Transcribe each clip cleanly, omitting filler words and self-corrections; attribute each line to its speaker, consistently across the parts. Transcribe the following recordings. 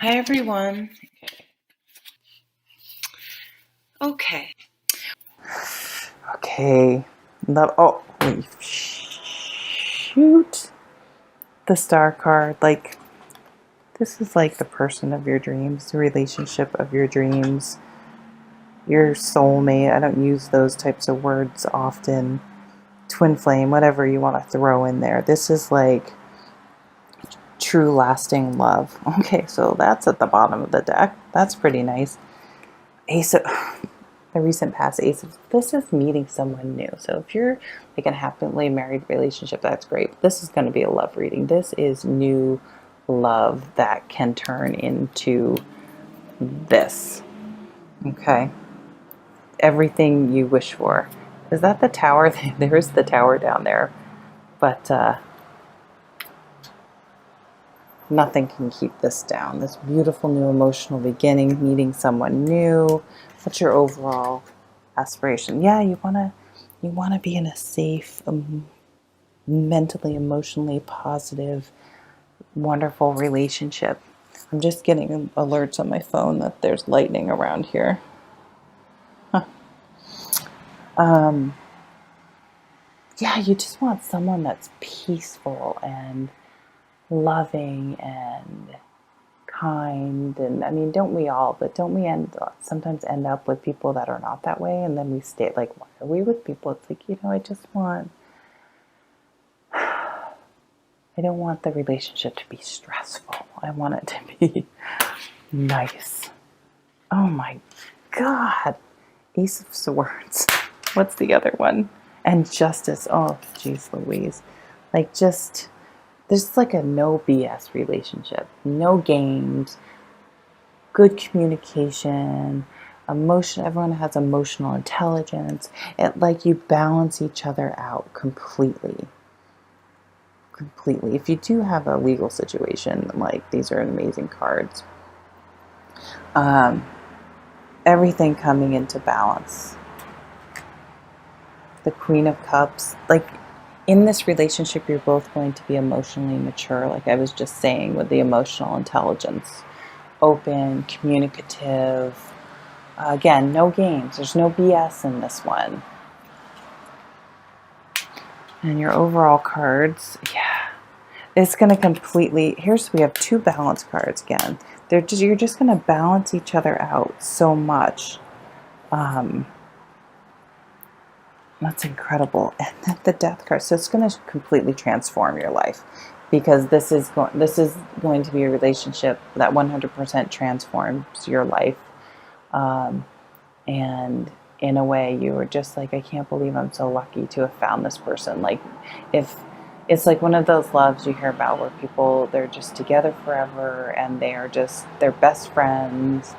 Speaker 1: Hi, everyone. Okay.
Speaker 2: Okay. Shoot. The star card. This is like the person of your dreams, the relationship of your dreams, your soulmate. I don't use those types of words often. Twin flame, whatever you want to throw in there. This is like true lasting love. Okay, so that's at the bottom of the deck. That's pretty nice. Ace of the recent past ace of this is meeting someone new. So if you're like in a happily married relationship, that's great. But this is going to be a love reading. This is new love that can turn into this. Okay. Everything you wish for. Is that the tower? There is the tower down there. But nothing can keep this down. This beautiful new emotional beginning, meeting someone new. What's your overall aspiration? Yeah, you wanna be in a safe, mentally, emotionally positive, wonderful relationship. I'm just getting alerts on my phone that there's lightning around here. Um, yeah, you just want someone that's peaceful and loving and kind. And I mean, don't we all? But don't we sometimes end up with people that are not that way, and then we stay like, why are we with people? It's like, I don't want the relationship to be stressful. I want it to be nice. Oh my God. Ace of Swords. What's the other one? And Justice. Oh, geez Louise. Like, there's like a no BS relationship. No games. Good communication. Everyone has emotional intelligence. Like, you balance each other out completely. If you do have a legal situation, like, these are amazing cards. Um, Everything coming into balance. The Queen of Cups. Like, in this relationship, you're both going to be emotionally mature, like I was just saying, with the emotional intelligence. Open, communicative. Again, no games. There's no BS in this one. And your overall cards, yeah. It's going to completely, we have two balance cards again. You're just going to balance each other out so much. That's incredible. And then the death card. So it's going to completely transform your life, because this is going to be a relationship that 100% transforms your life. And in a way, you were just like, I can't believe I'm so lucky to have found this person. Like, if it's like one of those loves you hear about where they're just together forever and they're best friends.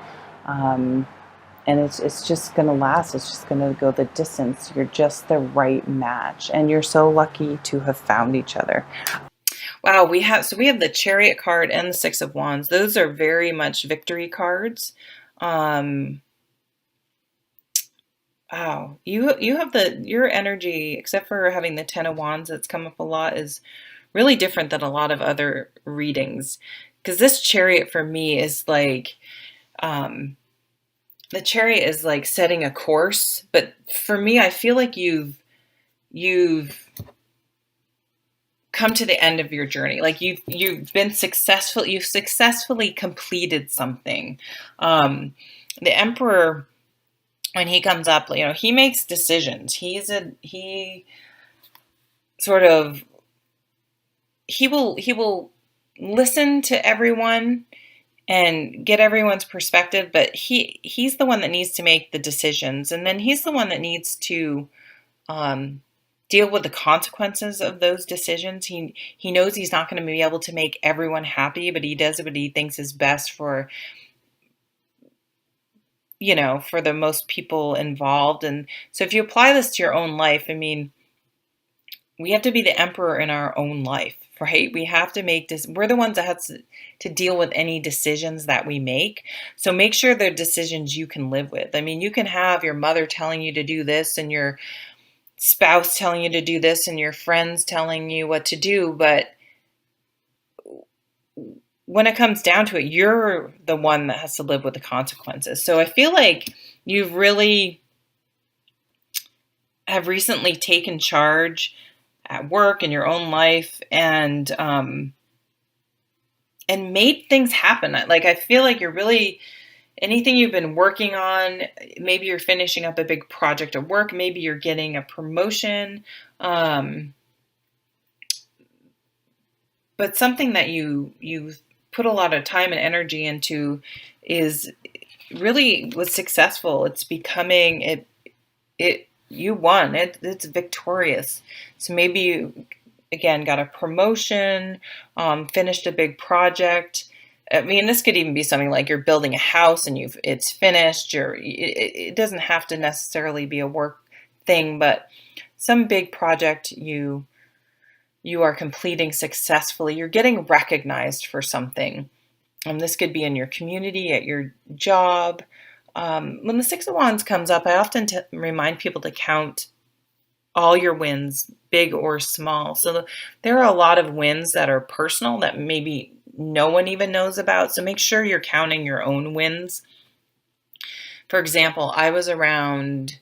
Speaker 2: And it's just going to last. It's just going to go the distance. You're just the right match. And you're so lucky to have found each other.
Speaker 1: Wow, we have the Chariot card and the Six of Wands. Those are very much victory cards. Um, wow, you have your energy, except for having the Ten of Wands that's come up a lot, is really different than a lot of other readings. Because this Chariot for me is like, um, the Chariot is like setting a course, but for me, I feel like you've come to the end of your journey. Like, you've successfully completed something. The Emperor, when he comes up, he makes decisions. He sort of he will listen to everyone and get everyone's perspective, but he's the one that needs to make the decisions, and then he's the one that needs to um, deal with the consequences of those decisions. He knows he's not going to be able to make everyone happy, but he does what he thinks is best for the most people involved. And so if you apply this to your own life, I mean, we have to be the emperor in our own life, right? We have to make this. We're the ones that have to deal with any decisions that we make. So make sure they're decisions you can live with. I mean, you can have your mother telling you to do this and your spouse telling you to do this and your friends telling you what to do, but when it comes down to it, you're the one that has to live with the consequences. So I feel like you've really have recently taken charge at work in your own life, and made things happen. Like, I feel like you're really, anything you've been working on, maybe you're finishing up a big project at work, maybe you're getting a promotion, but something that you put a lot of time and energy into is really was successful. It's becoming it you won. It's victorious. So maybe you again got a promotion, finished a big project. I mean, this could even be something like you're building a house and it's finished. It doesn't have to necessarily be a work thing, but some big project you are completing successfully. You're getting recognized for something. This could be in your community, at your job. When the Six of Wands comes up, I often remind people to count all your wins, big or small. So there are a lot of wins that are personal that maybe no one even knows about. So make sure you're counting your own wins. For example, I was around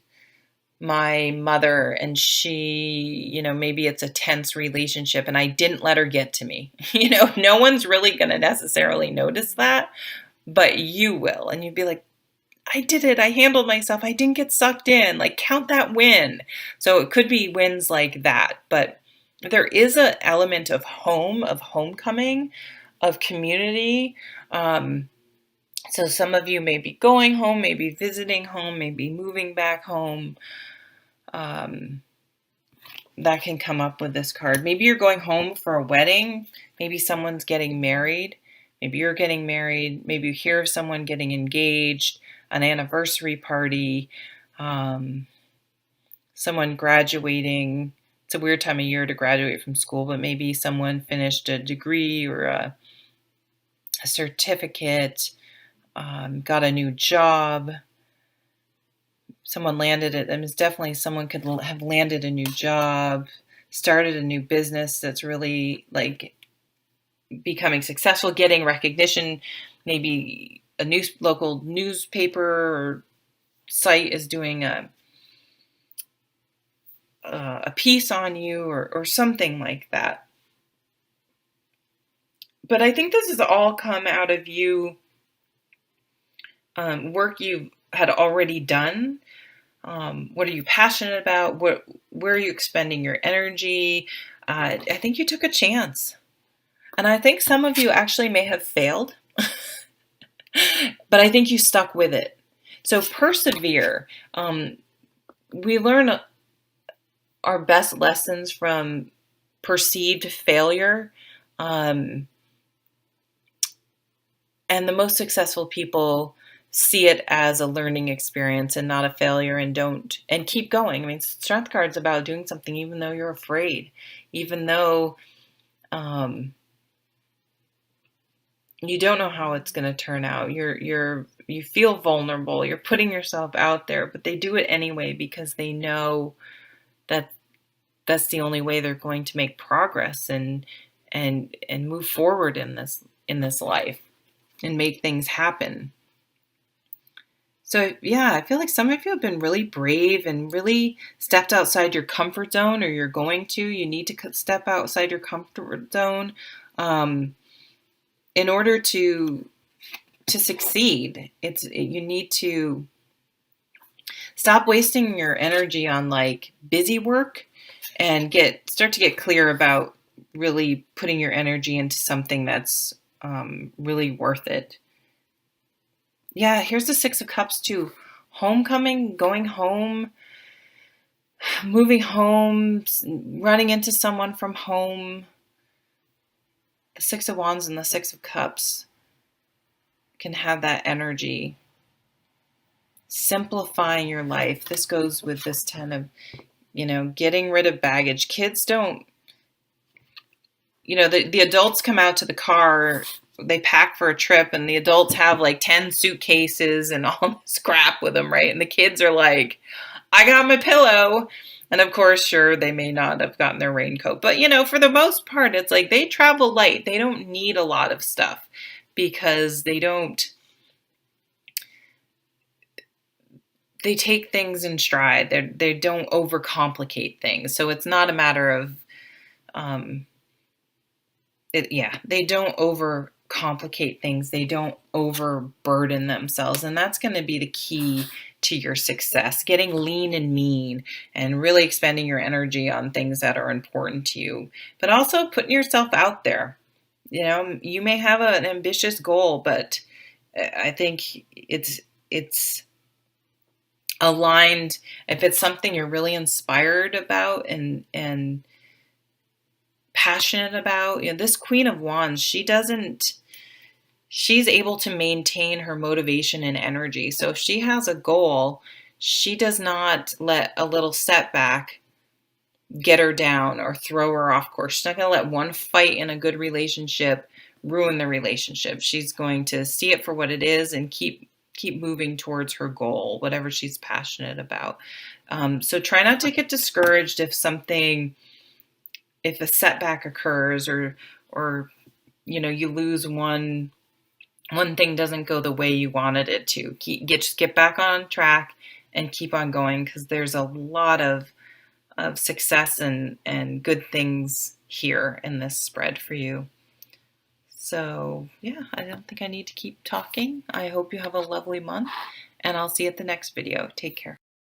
Speaker 1: my mother and she, maybe it's a tense relationship and I didn't let her get to me. No one's really going to necessarily notice that, but you will. And you'd be like, I did it. I handled myself. I didn't get sucked in. Like, count that win. So it could be wins like that. But there is an element of home, of homecoming, of community. So some of you may be going home, maybe visiting home, maybe moving back home. That can come up with this card. Maybe you're going home for a wedding. Maybe someone's getting married. Maybe you're getting married. Maybe you hear of someone getting engaged, an anniversary party, someone graduating. It's a weird time of year to graduate from school, but maybe someone finished a degree or a certificate, got a new job. Someone landed it. It's definitely someone could have landed a new job, started a new business that's really like becoming successful, getting recognition. Maybe a local newspaper or site is doing a piece on you or something like that. But I think this has all come out of you, work you had already done. What are you passionate about? Where are you expending your energy? I think you took a chance. And I think some of you actually may have failed, but I think you stuck with it. So persevere. We learn our best lessons from perceived failure. And the most successful people see it as a learning experience and not a failure, and keep going. I mean, Strength card's about doing something even though you're afraid, even though you don't know how it's going to turn out. You feel vulnerable. You're putting yourself out there, but they do it anyway because they know that that's the only way they're going to make progress and move forward in this life and make things happen. So yeah, I feel like some of you have been really brave and really stepped outside your comfort zone, or you're going to. You need to step outside your comfort zone in order to succeed. You need to stop wasting your energy on like busy work and start to get clear about really putting your energy into something that's really worth it. Yeah, here's the Six of Cups too. Homecoming, going home, moving home, running into someone from home. The Six of Wands and the Six of Cups can have that energy. Simplifying your life. This goes with this 10 of, getting rid of baggage. Kids don't, the adults come out to the car, they pack for a trip, and the adults have like 10 suitcases and all this crap with them, right? And the kids are like, I got my pillow. And of course, sure, they may not have gotten their raincoat, but for the most part, it's like they travel light. They don't need a lot of stuff because they take things in stride. They don't overcomplicate things. So it's not a matter of um, they don't overcomplicate things. They don't overburden themselves. And that's going to be the key to your success, getting lean and mean and really expending your energy on things that are important to you, but also putting yourself out there. You may have an ambitious goal, but I think it's aligned. If it's something you're really inspired about and passionate about, this Queen of Wands, she's able to maintain her motivation and energy. So if she has a goal, she does not let a little setback get her down or throw her off course. She's not going to let one fight in a good relationship ruin the relationship. She's going to see it for what it is and keep moving towards her goal, whatever she's passionate about. So try not to get discouraged if a setback occurs or you lose one thing doesn't go the way you wanted it to. Just get back on track and keep on going, because there's a lot of success and good things here in this spread for you. So yeah, I don't think I need to keep talking. I hope you have a lovely month, and I'll see you at the next video. Take care.